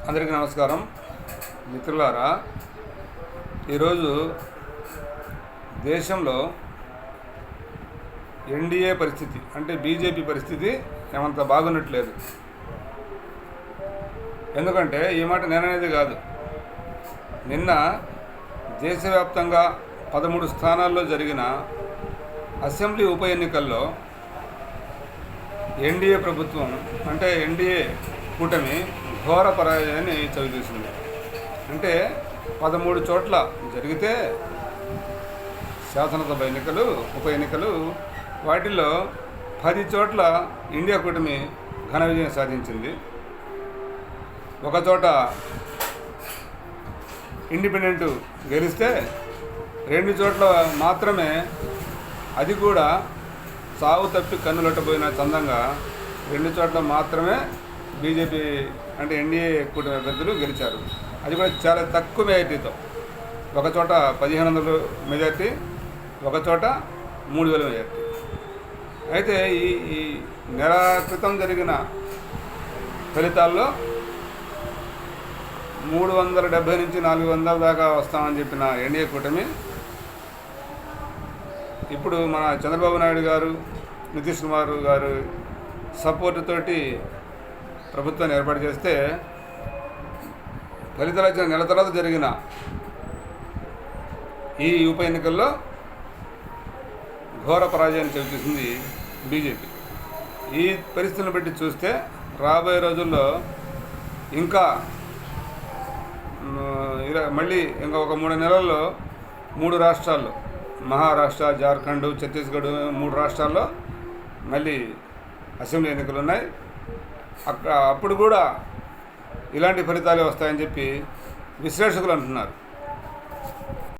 అందరికీ నమస్కారం మిత్రులారా. ఈరోజు దేశంలో ఎన్డీఏ పరిస్థితి అంటే బీజేపీ పరిస్థితి ఏమంత బాగున్నట్లేదు. ఎందుకంటే ఈ మాట నేననేది కాదు, నిన్న దేశవ్యాప్తంగా 13 స్థానాల్లో జరిగిన అసెంబ్లీ ఉప ఎన్నికల్లో ఎన్డీఏ ప్రభుత్వం అంటే ఎన్డీఏ కూటమి ఘోర పరాజయాన్ని చవిచూసింది. అంటే 13 చోట్ల జరిగితే శాసనసభ ఎన్నికలు ఉప ఎన్నికలు, వాటిల్లో 10 చోట్ల ఇండియా కూటమి ఘన విజయం సాధించింది. ఒకచోట ఇండిపెండెంట్ గెలిస్తే 2 చోట్ల మాత్రమే, అది కూడా సావు తప్పి కన్నులొట్టబోయిన చందంగా 2 చోట్ల మాత్రమే బీజేపీ అంటే ఎన్డీఏ కూటమి అభ్యర్థులు గెలిచారు. అది కూడా చాలా తక్కువ మెజార్టీతో. ఒకచోట 1500 మెజార్టీ, ఒకచోట 3000 మెజార్టీ. అయితే ఈ నెల క్రితం జరిగిన ఫలితాల్లో 370 నుంచి 400 దాకా వస్తామని చెప్పిన ఎన్డీఏ కూటమి ఇప్పుడు మన చంద్రబాబు నాయుడు గారు, నితీష్ కుమార్ గారు సపోర్ట్ తోటి ప్రభుత్వాన్ని ఏర్పాటు చేస్తే ఫలితాలు వచ్చిన నెల తర్వాత జరిగిన ఈ ఉప ఎన్నికల్లో ఘోర పరాజయాన్ని చవిచూసింది బీజేపీ. ఈ పరిస్థితులను బట్టి చూస్తే రాబోయే రోజుల్లో ఇంకా మళ్ళీ ఇంకా ఒక 3 నెలల్లో 3 రాష్ట్రాల్లో మహారాష్ట్ర, జార్ఖండ్, ఛత్తీస్గఢ్ 3 రాష్ట్రాల్లో మళ్ళీ అసెంబ్లీ ఎన్నికలు ఉన్నాయి. అప్పుడు కూడా ఇలాంటి ఫలితాలే వస్తాయని చెప్పి విశ్లేషకులు అంటున్నారు.